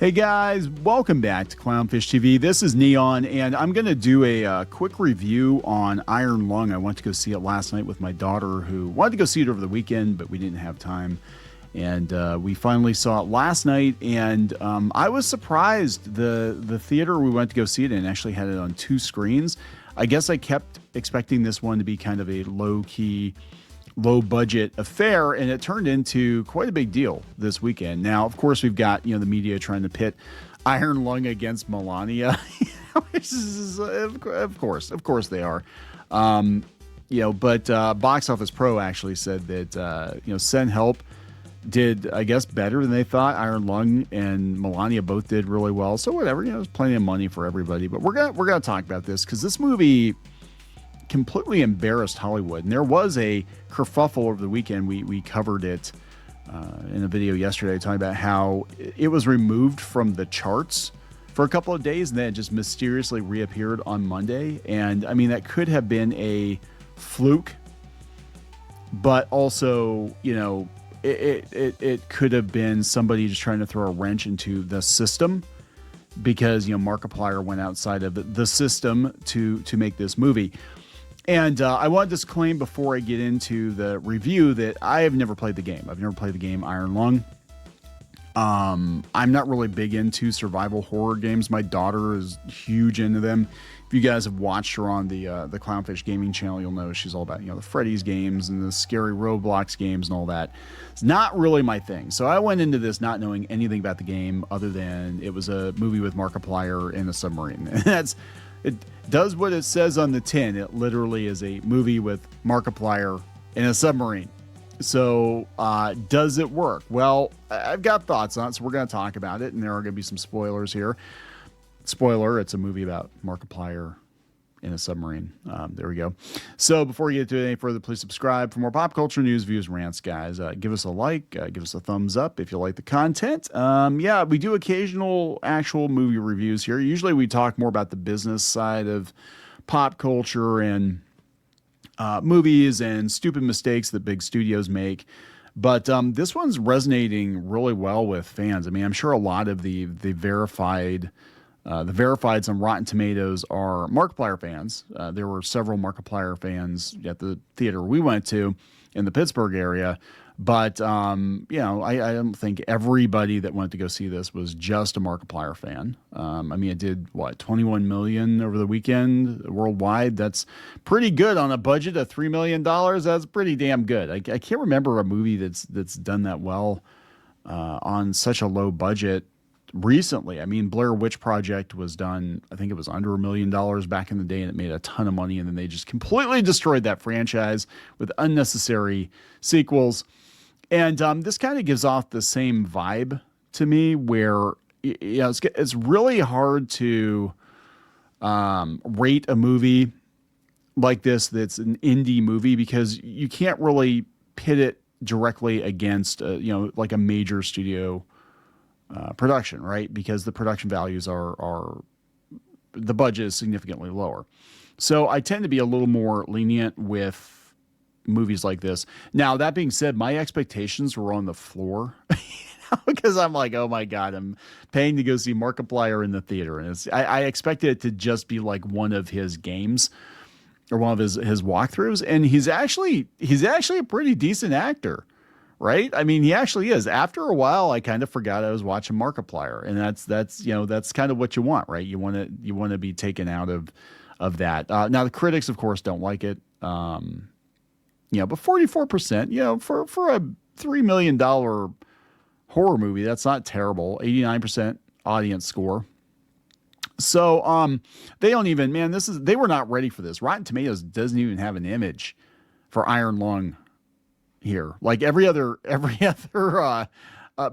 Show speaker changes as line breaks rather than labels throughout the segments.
Hey guys, welcome back to Clownfish TV. This is Kneon, and I'm going to do a quick review on Iron Lung. I went to go see it last night with my daughter, who wanted to go see it over the weekend, but we didn't have time. And we finally saw it last night, and I was surprised. The theater we went to go see it in actually had it on 2 screens. I guess I kept expecting this one to be kind of a low-key, low-budget affair, and it turned into quite a big deal this weekend. Now, of course, we've got the media trying to pit Iron Lung against Melania, which is, of course they are. But Box Office Pro actually said that Send Help did, I guess, better than they thought. Iron Lung and Melania both did really well. So whatever, there's plenty of money for everybody. But we're gonna talk about this because this movie completely embarrassed Hollywood. And there was a kerfuffle over the weekend. We covered it in a video yesterday talking about how it was removed from the charts for a couple of days and then it just mysteriously reappeared on Monday. And I mean, that could have been a fluke, but also, it could have been somebody just trying to throw a wrench into the system because, Markiplier went outside of the system to make this movie. And I want to disclaim before I get into the review that I have never played the game. I've never played the game Iron Lung. I'm not really big into survival horror games. My daughter is huge into them. If you guys have watched her on the Clownfish Gaming channel, you'll know she's all about the Freddy's games and the scary Roblox games and all that. It's not really my thing. So I went into this not knowing anything about the game other than it was a movie with Markiplier in a submarine. And it does what it says on the tin. It literally is a movie with Markiplier in a submarine. So does it work? Well, I've got thoughts on it, so we're going to talk about it, and there are going to be some spoilers here. Spoiler, it's a movie about Markiplier in a submarine. There we go. So before we get to it any further, please subscribe for more pop culture news, views, rants, guys. Give us a like, give us a thumbs up if you like the content. We do occasional actual movie reviews here. Usually we talk more about the business side of pop culture and movies and stupid mistakes that big studios make. But this one's resonating really well with fans. I mean, I'm sure a lot of the verifieds on Rotten Tomatoes are Markiplier fans. There were several Markiplier fans at the theater we went to in the Pittsburgh area. But, I don't think everybody that went to go see this was just a Markiplier fan. It did, 21 million over the weekend worldwide. That's pretty good on a budget of $3 million. That's pretty damn good. I can't remember a movie that's done that well on such a low budget recently. I mean, Blair Witch Project was done, I think it was under $1 million back in the day, and it made a ton of money, and then they just completely destroyed that franchise with unnecessary sequels. And this kind of gives off the same vibe to me, where it's really hard to rate a movie like this that's an indie movie because you can't really pit it directly against like a major studio production, right? Because the production values are the budget is significantly lower. So I tend to be a little more lenient with movies like this. Now, that being said, my expectations were on the floor because I'm like, oh my God, I'm paying to go see Markiplier in the theater. And I expected it to just be like one of his games or one of his walkthroughs. And he's actually a pretty decent actor. Right? I mean, he actually is. After a while, I kind of forgot I was watching Markiplier, and that's kind of what you want, right? You want to be taken out of that. Now, the critics, of course, don't like it. But 44%, for a $3 million horror movie, that's not terrible. 89% audience score. So they don't even, they were not ready for this. Rotten Tomatoes doesn't even have an image for Iron Lung here. Like every other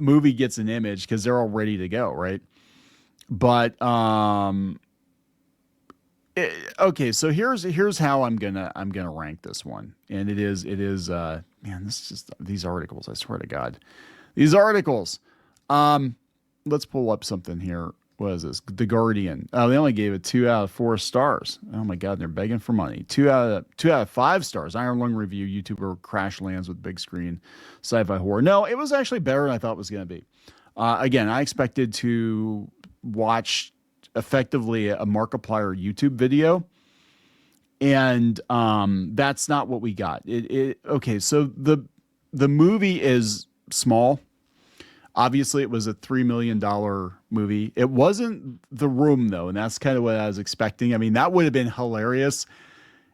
movie gets an image because they're all ready to go, right? But okay, so here's how I'm gonna rank this one, and it is this is just these articles. I swear to God, these articles. Let's pull up something here. What is this? The Guardian. Oh, they only gave it 2 out of 4 stars. Oh my God, they're begging for money. 2 out of 5 stars. Iron Lung review. YouTuber crash lands with big screen sci-fi horror. No, it was actually better than I thought it was going to be. Again, I expected to watch effectively a Markiplier YouTube video, and that's not what we got. Okay, so the movie is small. Obviously, it was a $3 million movie. It wasn't The Room though, and that's kind of what I was expecting. I mean, that would have been hilarious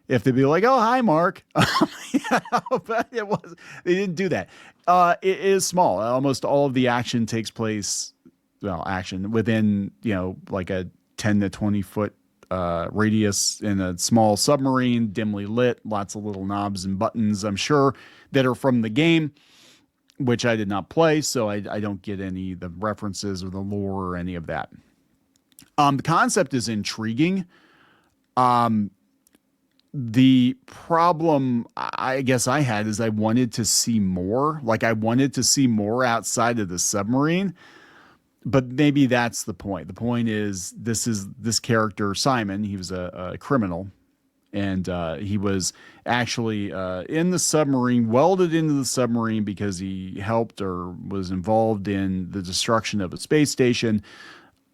if they'd be like, "Oh, hi, Mark," but it was. They didn't do that. It is small. Almost all of the action takes place, well, action within like a 10 to 20 foot radius in a small submarine, dimly lit, lots of little knobs and buttons, I'm sure, that are from the game, which I did not play, so I don't get any of the references or the lore or any of that. The concept is intriguing. The problem I guess I had is I wanted to see more. Like, I wanted to see more outside of the submarine, but maybe that's the point. The point is this character, Simon, he was a criminal, and he was actually in the submarine, welded into the submarine because he helped or was involved in the destruction of a space station.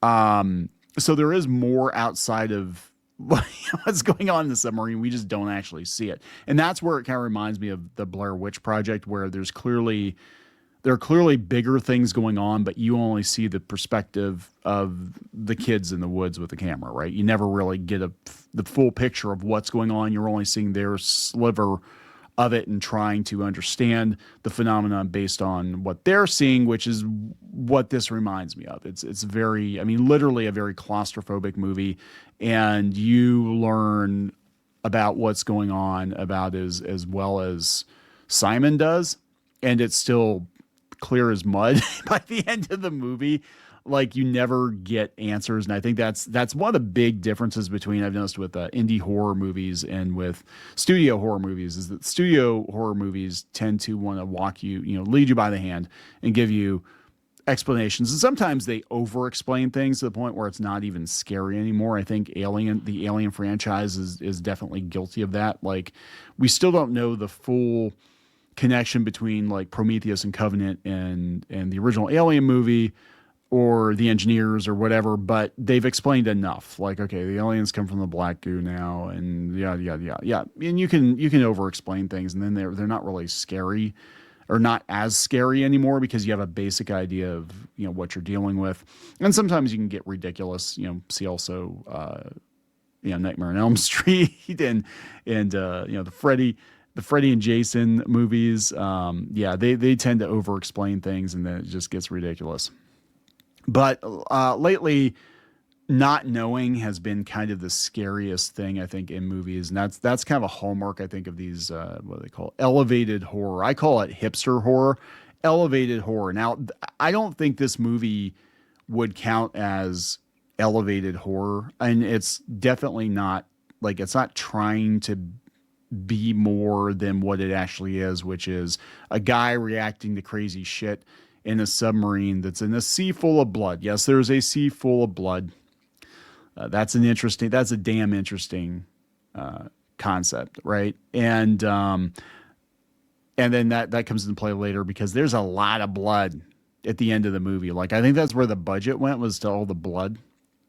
So there is more outside of what's going on in the submarine. We just don't actually see it. And that's where it kind of reminds me of the Blair Witch Project, where there are clearly bigger things going on, but you only see the perspective of the kids in the woods with the camera, right? You never really get the full picture of what's going on. You're only seeing their sliver of it and trying to understand the phenomenon based on what they're seeing, which is what this reminds me of. It's very, I mean, literally a very claustrophobic movie, and you learn about what's going on about as well as Simon does, and it's still clear as mud by the end of the movie. Like, you never get answers, and I think that's one of the big differences between, I've noticed, with indie horror movies and with studio horror movies, is that studio horror movies tend to want to walk you, lead you by the hand and give you explanations, and sometimes they over-explain things to the point where it's not even scary anymore. I think the Alien franchise is definitely guilty of that. Like, we still don't know the full connection between like Prometheus and Covenant and the original Alien movie, or the engineers or whatever, but they've explained enough. Like, okay, the aliens come from the black goo now, and yeah. And you can over-explain things, and then they're not really scary, or not as scary anymore, because you have a basic idea of what you're dealing with. And sometimes you can get ridiculous. See also Nightmare on Elm Street and the Freddy and Jason movies. They tend to over-explain things, and then it just gets ridiculous. But lately, not knowing has been kind of the scariest thing, I think, in movies. And that's kind of a hallmark, I think, of these, what do they call it? Elevated horror. I call it hipster horror, elevated horror. Now, I don't think this movie would count as elevated horror. And it's definitely not, like, it's not trying to be more than what it actually is, which is a guy reacting to crazy shit in a submarine that's in a sea full of blood. Yes, there's a sea full of blood. That's a damn interesting concept, right? And then that comes into play later, because there's a lot of blood at the end of the movie. Like, I think that's where the budget went, was to all the blood.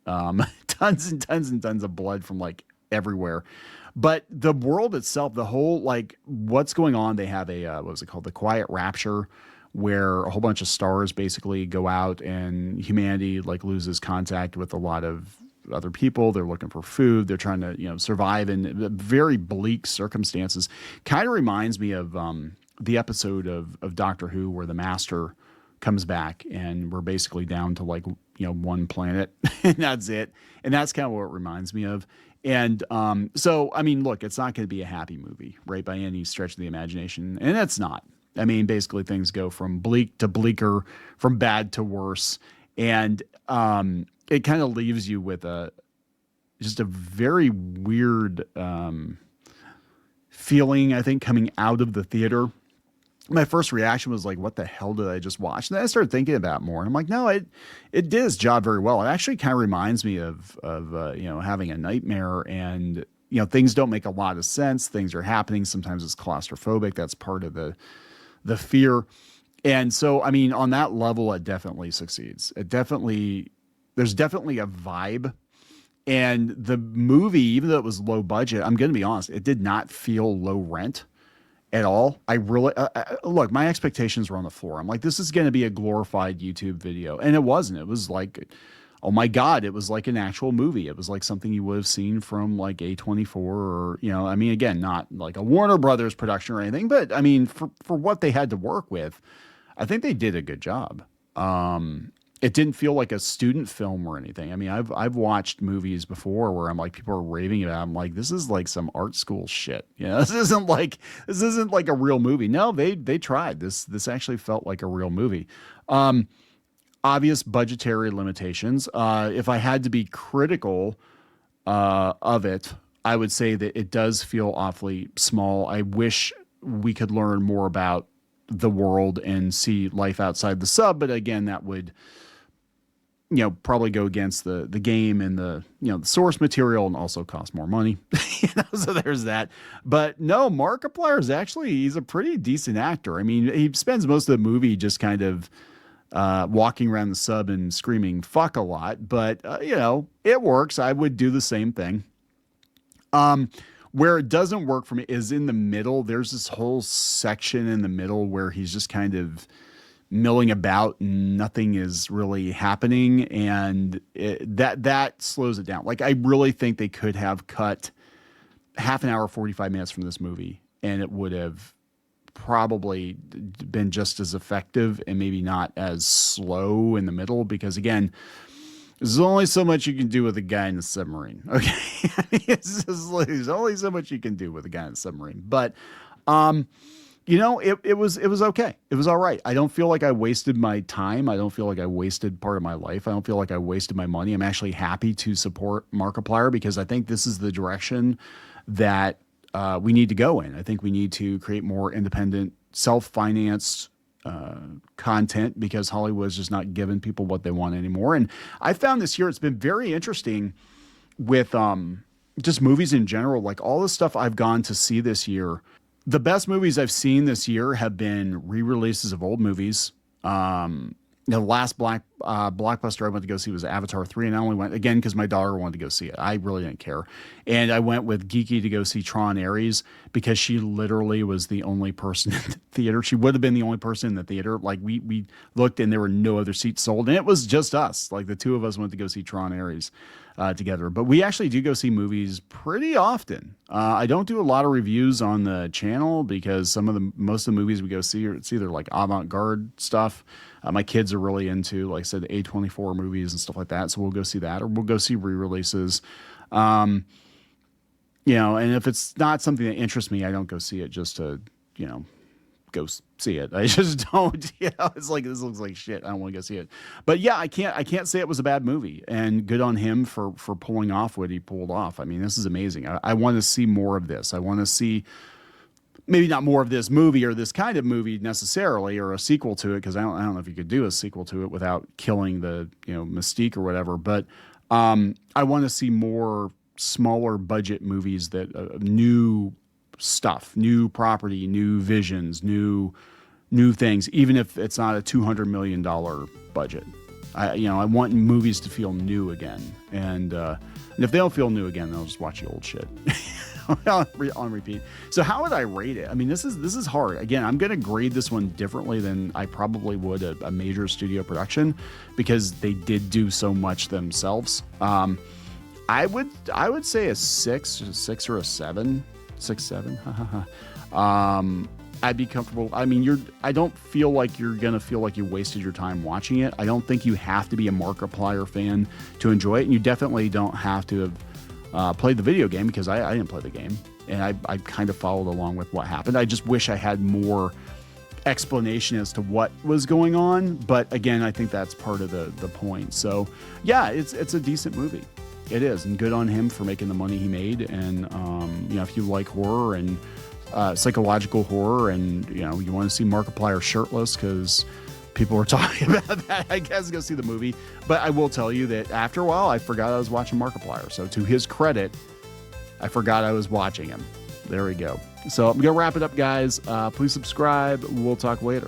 Tons and tons and tons of blood from like everywhere. But the world itself, the whole, like, what's going on, they have a, what was it called? The Quiet Rapture, where a whole bunch of stars basically go out and humanity like loses contact with a lot of other people. They're looking for food. They're trying to, survive in very bleak circumstances. Kind of reminds me of the episode of Doctor Who where the Master comes back and we're basically down to like, one planet and that's it. And that's kind of what it reminds me of. And so, I mean, look, it's not going to be a happy movie, right, by any stretch of the imagination. And it's not. I mean, basically things go from bleak to bleaker, from bad to worse. And it kind of leaves you with just a very weird feeling, I think, coming out of the theater. My first reaction was like, what the hell did I just watch? And then I started thinking about it more. And I'm like, no, it did its job very well. It actually kind of reminds me of having a nightmare, and, things don't make a lot of sense. Things are happening. Sometimes it's claustrophobic. That's part of the fear. And so, I mean, on that level, it definitely succeeds. There's definitely a vibe. And the movie, even though it was low budget, I'm going to be honest, it did not feel low rent at all. I really, look, my expectations were on the floor. I'm like, this is going to be a glorified YouTube video. And it wasn't. It was like, oh my God, it was like an actual movie. It was like something you would have seen from like A24 or, I mean, again, not like a Warner Brothers production or anything, but I mean, for what they had to work with, I think they did a good job. It didn't feel like a student film or anything. I mean, I've watched movies before where I'm like, people are raving about it. I'm like, this is like some art school shit. This isn't like a real movie. No, they tried. This actually felt like a real movie. Obvious budgetary limitations. If I had to be critical of it, I would say that it does feel awfully small. I wish we could learn more about the world and see life outside the sub, but again, that would probably go against the game and the source material, and also cost more money. So there's that. But no, Markiplier is he's a pretty decent actor. I mean, he spends most of the movie just kind of walking around the sub and screaming fuck a lot, but it works. I would do the same thing. Where it doesn't work for me is in the middle. There's this whole section in the middle where he's just kind of milling about and nothing is really happening. And that slows it down. Like, I really think they could have cut half an hour, 45 minutes from this movie, and it would have probably been just as effective and maybe not as slow in the middle, because again, there's only so much you can do with a guy in a submarine. Okay. There's only so much you can do with a guy in a submarine, but, it was okay. It was all right. I don't feel like I wasted my time. I don't feel like I wasted part of my life. I don't feel like I wasted my money. I'm actually happy to support Markiplier because I think this is the direction that we need to go in. I think we need to create more independent, self-financed content, because Hollywood's just not giving people what they want anymore. And I found this year, it's been very interesting with just movies in general. Like, all the stuff I've gone to see this year, the best movies I've seen this year have been re-releases of old movies. The last blockbuster I went to go see was Avatar 3, and I only went, again, because my daughter wanted to go see it. I really didn't care. And I went with Geeky to go see Tron Ares because she literally was the only person in the theater. She would have been the only person in the theater. Like, we looked and there were no other seats sold, and it was just us. Like, the two of us went to go see Tron Ares together. But we actually do go see movies pretty often. I don't do a lot of reviews on the channel because most of the movies we go see it's either like avant-garde stuff. My kids are really into, like I said, the A24 movies and stuff like that. So we'll go see that, or we'll go see re-releases. And if it's not something that interests me, I don't go see it just to, go see it. I just don't, it's like, this looks like shit. I don't want to go see it. But yeah, I can't say it was a bad movie, and good on him for pulling off what he pulled off. I mean, this is amazing. I want to see more of this. I want to see, maybe not more of this movie or this kind of movie necessarily, or a sequel to it, because I don't know if you could do a sequel to it without killing the mystique or whatever. But I want to see more smaller budget movies that new stuff, new property, new visions, new things, even if it's not a $200 million budget. I want movies to feel new again, and if they don't feel new again, then I'll just watch the old shit. on repeat. So how would I rate it? I mean, this is hard. Again, I'm going to grade this one differently than I probably would a major studio production, because they did do so much themselves. I would say a 6 or a 7, 6, 7. I'd be comfortable. I mean, I don't feel like you're going to feel like you wasted your time watching it. I don't think you have to be a Markiplier fan to enjoy it. And you definitely don't have to have played the video game, because I didn't play the game, and I kind of followed along with what happened. I just wish I had more explanation as to what was going on, but again, I think that's part of the point. So yeah, it's a decent movie. It is, and good on him for making the money he made. And if you like horror and psychological horror, and you want to see Markiplier shirtless because people were talking about that, I guess go see the movie. But I will tell you that after a while, I forgot I was watching Markiplier. So to his credit, I forgot I was watching him. There we go. So I'm going to wrap it up, guys. Please subscribe. We'll talk later.